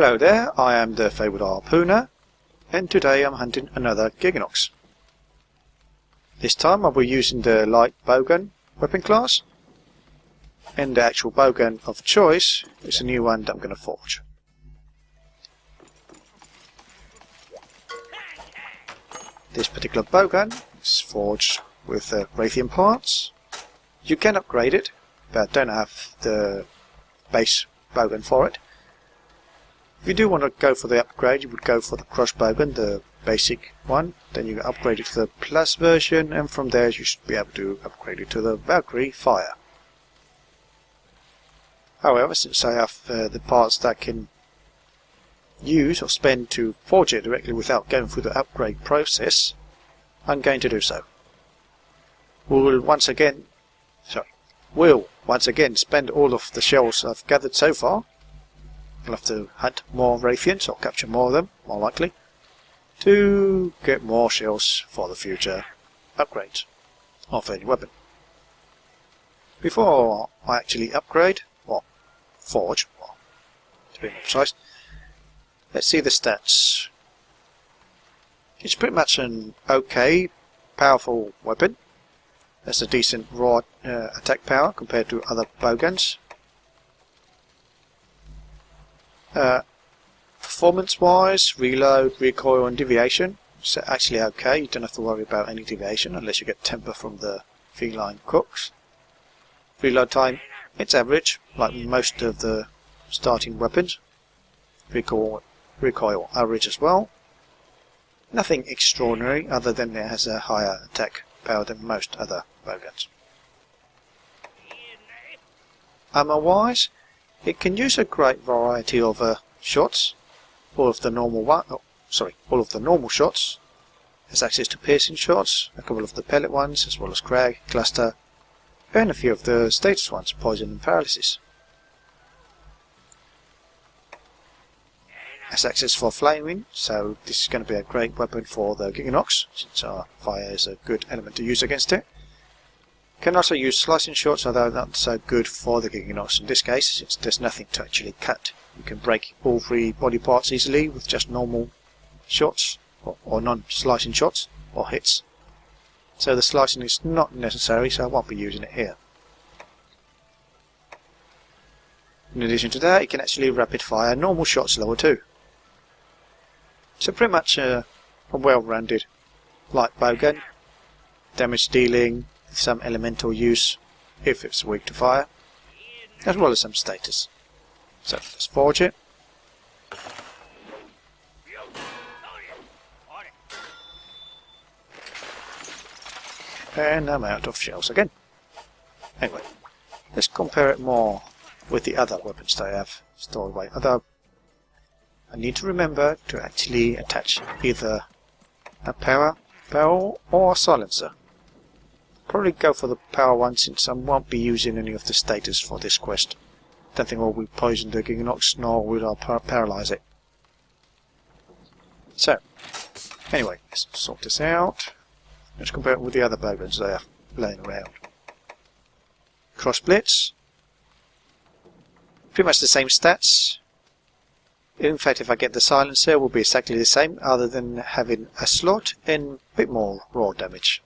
Hello there, I am the Fabled Harpooner, and today I'm hunting another Gigginox. This time I'll be using the Light Bowgun weapon class, and the actual bowgun of choice is a new one that I'm going to forge. This particular bowgun is forged with Raytheon parts. You can upgrade it, but don't have the base bowgun for it. If you do want to go for the upgrade, you would go for the cross bowgun, the basic one. Then you can upgrade it to the plus version, and from there you should be able to upgrade it to the Valkyrie Fire. However, since I have the parts that I can use or spend to forge it directly without going through the upgrade process, I'm going to do so. We'll once again spend all of the shells I've gathered so far. I'll have to hunt more Raytheons, or capture more of them, more likely, to get more shells for the future upgrades of any weapon. Before I actually upgrade, or forge, to be more precise, let's see the stats. It's pretty much an okay, powerful weapon. That's a decent raw attack power compared to other bowguns. Performance-wise, reload, recoil and deviation, it's actually okay. You don't have to worry about any deviation unless you get temper from the feline cooks. Reload time, it's average, like most of the starting weapons. Recoil average as well. Nothing extraordinary other than it has a higher attack power than most other bowguns. Armor-wise, it can use a great variety of shots. All of the normal shots. Has access to piercing shots, a couple of the pellet ones, as well as crag, cluster, and a few of the status ones, poison and paralysis. Has access for flaming, so this is going to be a great weapon for the Gigginox, since our fire is a good element to use against it. Can also use slicing shots, although not so good for the Gigginox in this case, since there's nothing to actually cut. You can break all three body parts easily with just normal shots, or non-slicing shots, or hits. So the slicing is not necessary, so I won't be using it here. In addition to that, it can actually rapid fire normal shots lower too. So pretty much a well-rounded light bowgun. Damage dealing, some elemental use if it's weak to fire, as well as some status. So let's forge it. And I'm out of shells again. Anyway, let's compare it more with the other weapons that I have stored away. Although I need to remember to actually attach either a power barrel or a silencer. Probably go for the power one, since I won't be using any of the status for this quest. Don't think I will poison the Gigginox, nor will I paralyze it. So, anyway, let's sort this out. Let's compare it with the other bowguns I have laying around. Cross blitz. Pretty much the same stats. In fact, if I get the silencer, it will be exactly the same, other than having a slot and a bit more raw damage.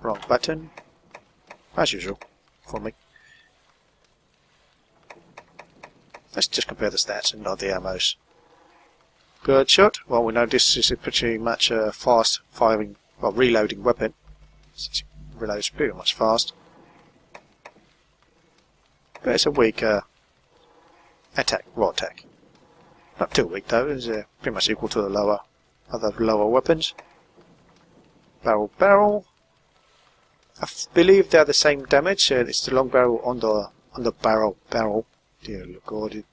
Wrong button, as usual, for me. Let's just compare the stats and not the ammos. Bird shot, well, we know this is a pretty much a fast firing, well, reloading weapon. Since it reloads pretty much fast. But it's a weak attack, raw attack. Not too weak though, it's pretty much equal to the other lower weapons. Barrel. I believe they're the same damage. It's the long barrel on the barrel. Dear God,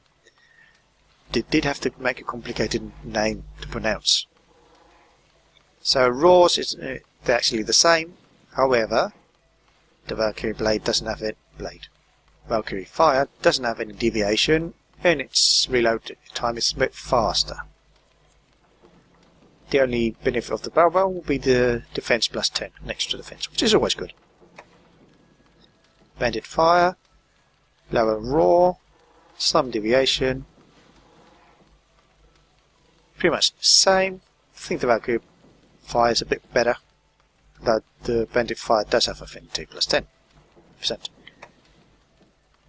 it did have to make a complicated name to pronounce. So raws is they're actually the same. However, the Valkyrie blade doesn't have it. Valkyrie Fire doesn't have any deviation, and its reload time is a bit faster. The only benefit of the barrel will be the defense plus 10, an extra defense, which is always good. Bandit Fire, lower raw, some deviation, pretty much the same. I think the Valkyrie Fire is a bit better, though the Bandit Fire does have affinity plus 10%.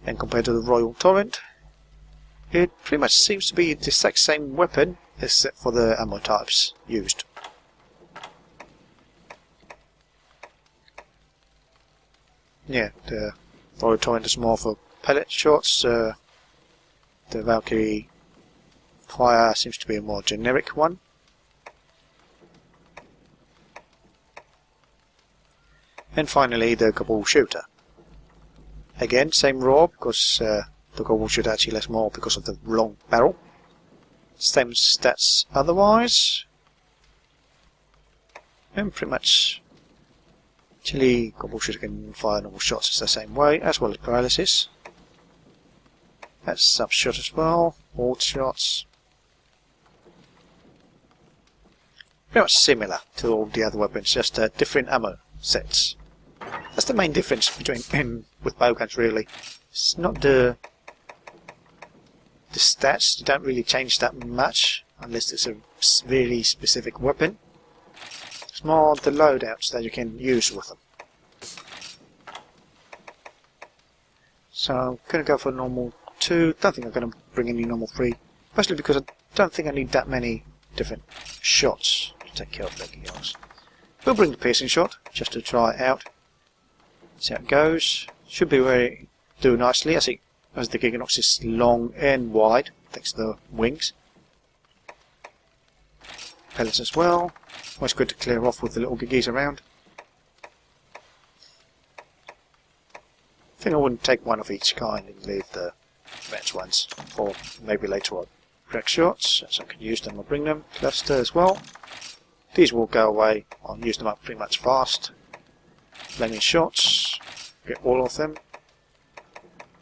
And compared to the Royal Torrent, it pretty much seems to be the exact same weapon, except for the ammo types used. Yeah, the Royal Torrent is more for pellet shots. The Valkyrie Fire seems to be a more generic one. And finally, the Gobble Shooter. Again, same roar, because the Gobble Shooter actually has more because of the long barrel. Same stats otherwise. And pretty much, actually, Gobble Shooter can fire normal shots the same way, as well as paralysis. That's sub shot as well, all shots. Pretty much similar to all the other weapons, just different ammo sets. That's the main difference between with bowguns, really. It's not the stats, you don't really change that much unless it's a really specific weapon. It's more the loadouts that you can use with them. So I'm going to go for normal 2. Don't think I'm going to bring any normal 3, mostly because I don't think I need that many different shots to take care of the Gigginox. We'll bring the piercing shot just to try it out. See how it goes. Should be very do nicely as the Gigginox is long and wide thanks to the wings. Pellets as well. Always good to clear off with the little Giggis around. I think I wouldn't take one of each kind and leave the advanced ones for maybe later on. Crack shots, so I can use them or bring them. Cluster as well. These will go away. I'll use them up pretty much fast. Flaming shots, get all of them.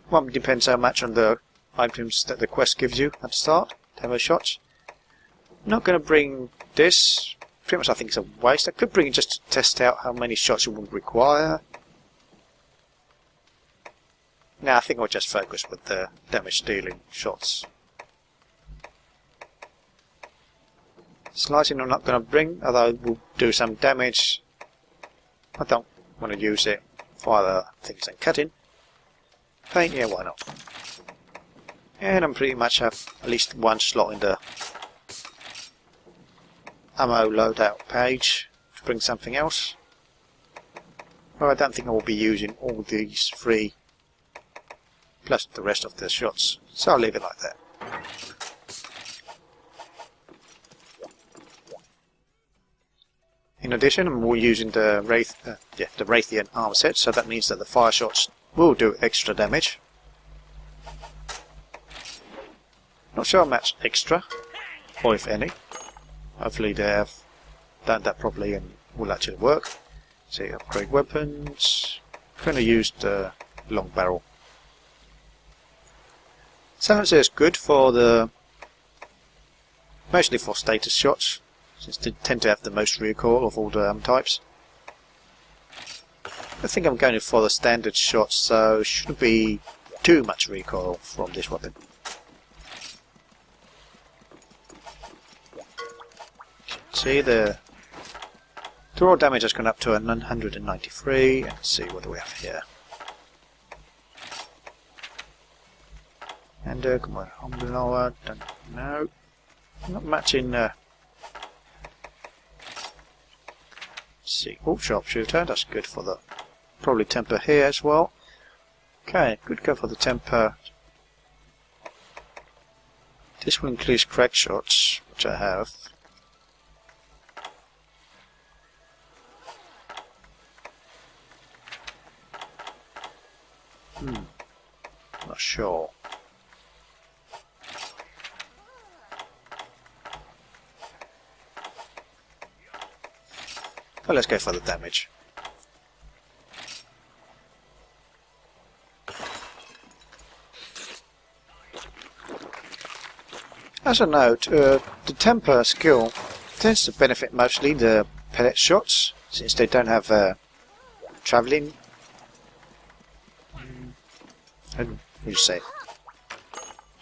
One depends how much on the items that the quest gives you at the start. Demo shots. I'm not going to bring this. Pretty much I think it's a waste. I could bring it just to test out how many shots you would require. Now I think I'll just focus with the damage dealing shots. Slicing I'm not going to bring, although it will do some damage. I don't want to use it for other things than cutting. Paint, yeah, why not? And I'm pretty much have at least one slot in the ammo loadout page to bring something else. Well, I don't think I will be using all these 3 plus the rest of the shots, so I'll leave it like that. In addition, I'm using the Raytheon armor set, so that means that the fire shots will do extra damage. Not sure how much extra, or if any. Hopefully they have done that properly and will actually work. See, upgrade weapons. I'm going to use the long barrel. Silencer is good for mostly for status shots, since they tend to have the most recoil of all the types. I think I'm going for the standard shots, so it shouldn't be too much recoil from this weapon. See, the raw damage has gone up to 993, and let's see what do we have here. And come on, Umbrella, don't know. Not much in let's see, oh, sharpshooter, that's good for the probably temper here as well. Okay, good go for the temper. This will increase crack shots, which I have. Not sure. Well, let's go for the damage. As a note, the temper skill tends to benefit mostly the pellet shots, since they don't have travelling. How do you say?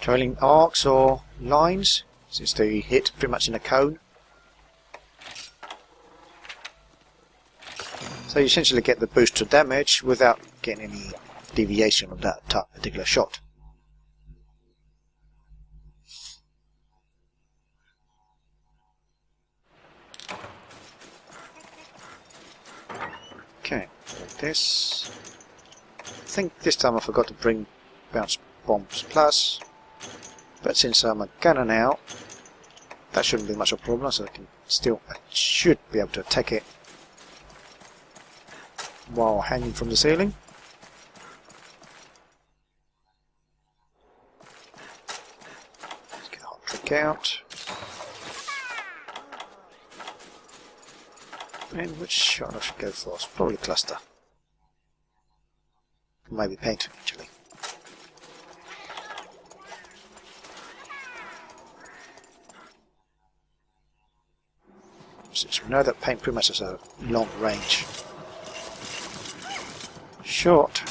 Travelling arcs or lines, since they hit pretty much in a cone. So you essentially get the boost to damage without getting any deviation of that particular shot. Okay, like this. I think this time I forgot to bring bounce bombs plus, but since I'm a gunner now, that shouldn't be much of a problem, so I should be able to attack it while hanging from the ceiling. Let's get a hot trick out. And which shot I should go for? It's probably cluster. Maybe paint actually. Since we know that paint pretty much has a long range. Short.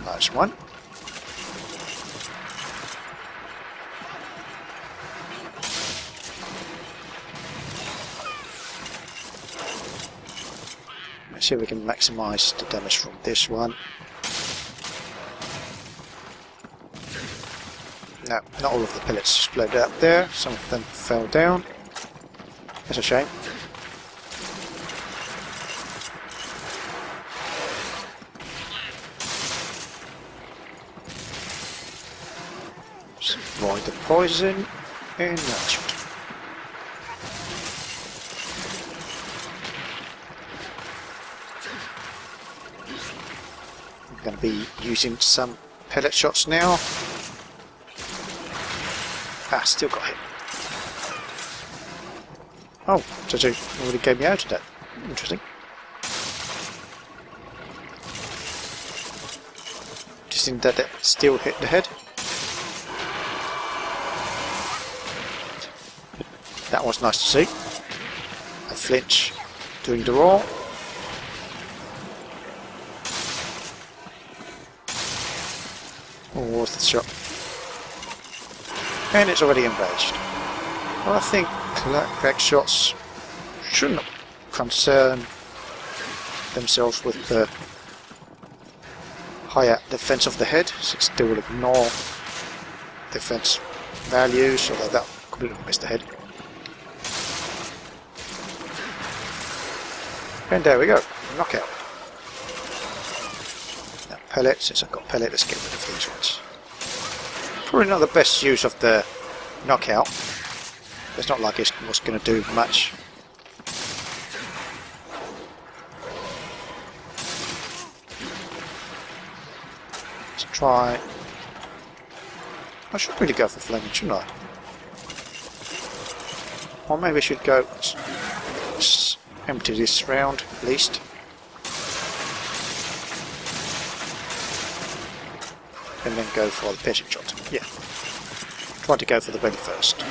Nice one. Let's see if we can maximize the damage from this one. No, not all of the pellets exploded out there. Some of them fell down. That's a shame. Just avoid the poison and nurture. I'm going to be using some pellet shots now. Ah, still got hit. Oh, so already gave me out of that. Interesting. Interesting that it still hit the head. That was nice to see. A flinch doing the roar. Oh, what was the shot? And it's already engaged. Well, I think crack shots shouldn't concern themselves with the higher defense of the head, since they will ignore defense values, although that completely missed the head. And there we go, knockout. Now pellet, since I've got pellet, let's get rid of these ones. Probably not the best use of the knockout. It's not like it was going to do much. Let's try. I should really go for flaming, shouldn't I? Or maybe I should go. Let's empty this round at least. And then go for the piercing shot. Yeah. Try to go for the belly first.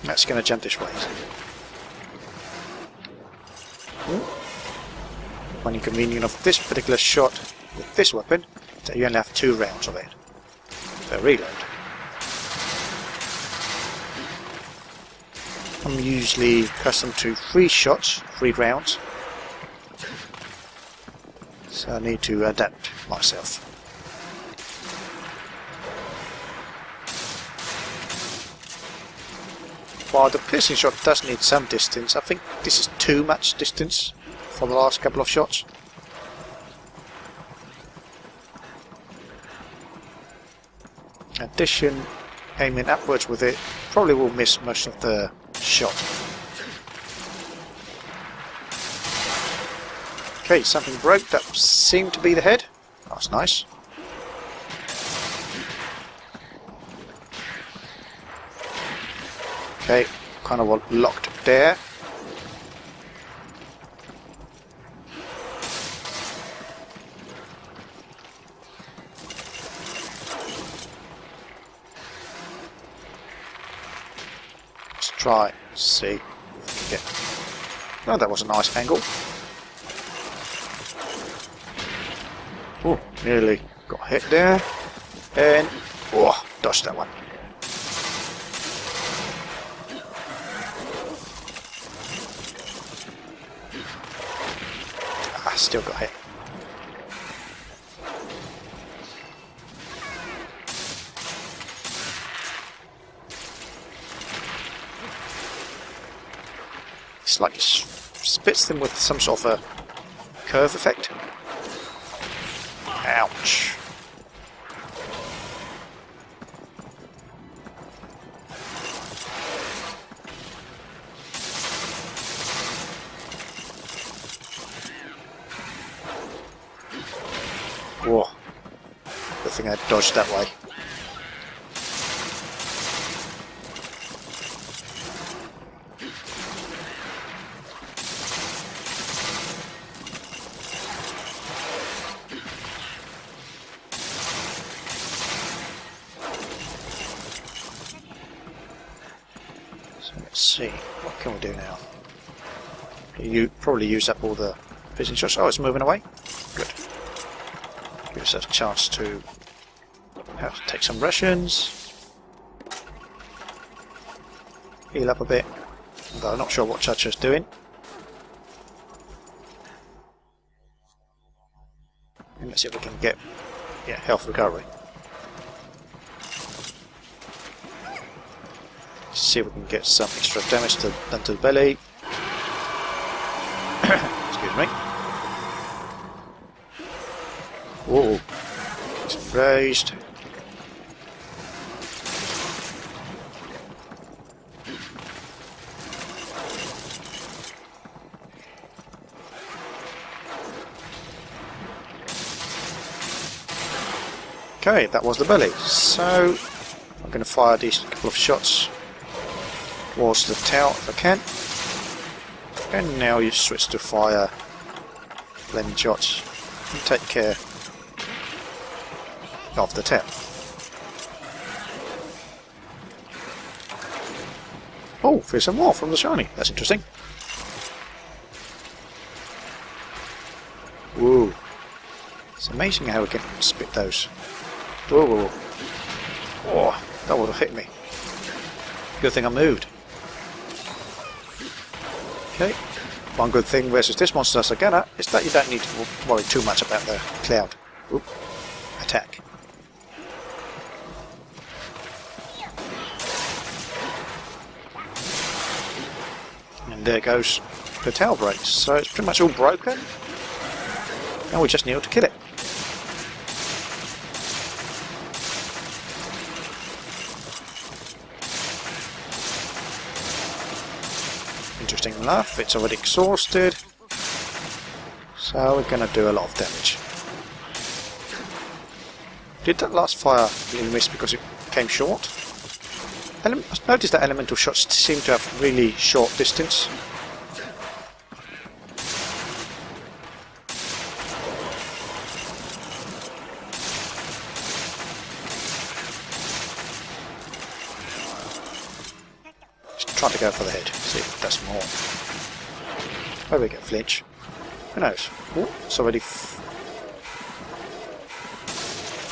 That's going to jump this way. One inconvenience of this particular shot with this weapon is that you only have 2 rounds of it. So reload. I'm usually accustomed to 3 shots, 3 rounds, so I need to adapt myself. While the piercing shot does need some distance, I think this is too much distance for the last couple of shots. In addition, aiming upwards with it probably will miss most of the shot. Okay, something broke. That seemed to be the head. That's nice. Okay, kind of locked there. try and see if we can get... Oh, that was a nice angle. Oh, nearly got hit there. And... oh, dodged that one. Ah, still got hit. It's like it spits them with some sort of a curve effect. Ouch. Whoa. Good thing I dodged that way. Let's see, what can we do now? You probably use up all the fishing shots. Oh, it's moving away. Good. Gives us a chance to have to take some rations. Heal up a bit. Although I'm not sure what Chacha's doing. And let's see if we can get health recovery. See if we can get some extra damage done to the belly. Excuse me. Whoa. It's raised. Okay, that was the belly. So I'm going to fire these couple of shots towards the tail if I can. And now you switch to fire flaming shots and take care of the tail. Oh, there's some more from the shiny. That's interesting. Whoa. It's amazing how we can spit those. Whoa, whoa, whoa. Oh, that would have hit me. Good thing I moved. Okay, one good thing versus this monster again is that you don't need to worry too much about the cloud. Oop. Attack. And there goes the tail brakes. So it's pretty much all broken. Now we just need to kill it. Interesting enough, it's already exhausted, so we're going to do a lot of damage. Did that last fire really miss because it came short? I noticed that elemental shots seem to have really short distance. Trying to go for the head, see if that's more. Where we get flinch. Who knows? Oh, it's already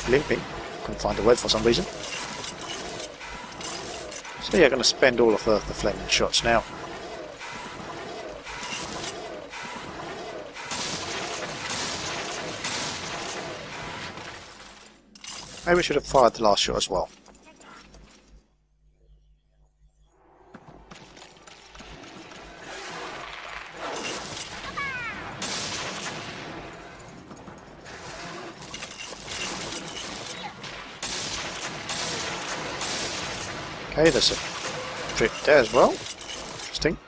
limping. Couldn't find the web for some reason. So yeah, going to spend all of the flaming shots now. Maybe we should have fired the last shot as well. Okay, there's a trip there as well. Interesting.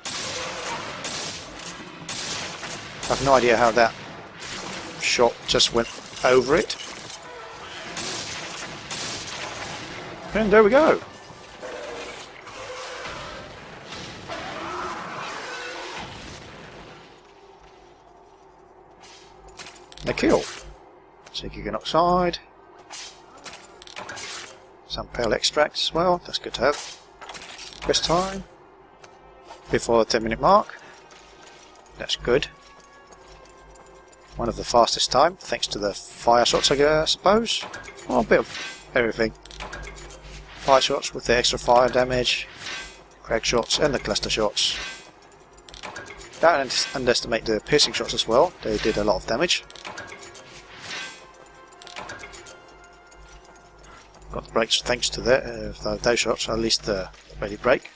I have no idea how that shot just went over it. And there we go. A kill. So Gigginox. Some pale extracts as well, that's good to have. Quest time. before the 10-minute mark. That's good. One of the fastest time, thanks to the fire shots, I suppose. Well, a bit of everything. Fire shots with the extra fire damage, crack shots, and the cluster shots. Don't underestimate the piercing shots as well. They did a lot of damage. Got the breaks thanks to those shots. At least the ready break.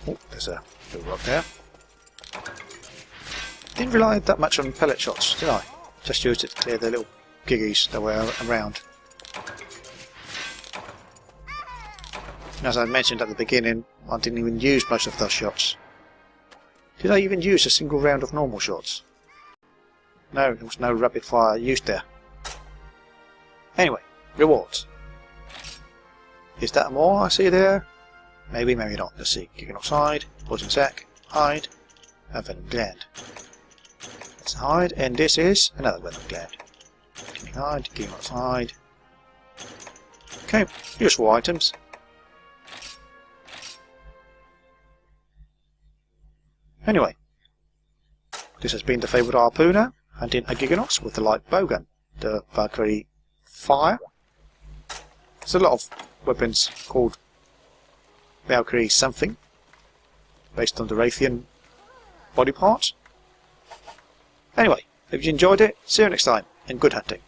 Oh, there's a little rock there. Didn't rely that much on pellet shots, did I? Just used it to clear the little giggies that were around. And as I mentioned at the beginning, I didn't even use most of those shots. Did I even use a single round of normal shots? No, there was no rapid fire used there. Anyway, rewards. Is that more I see there? Maybe, maybe not. Let's see. Gigginox hide, poison sac, hide, and venom gland. Let's hide, and this is another venom gland. Hide, Gigginox hide. Okay, useful items. Anyway, this has been the Fabled Harpooner, hunting a Gigginox with the Light Bowgun, the Valkyrie Fire. There's a lot of weapons called Valkyrie something, based on the Raytheon body part. Anyway, if you enjoyed it, see you next time, and good hunting.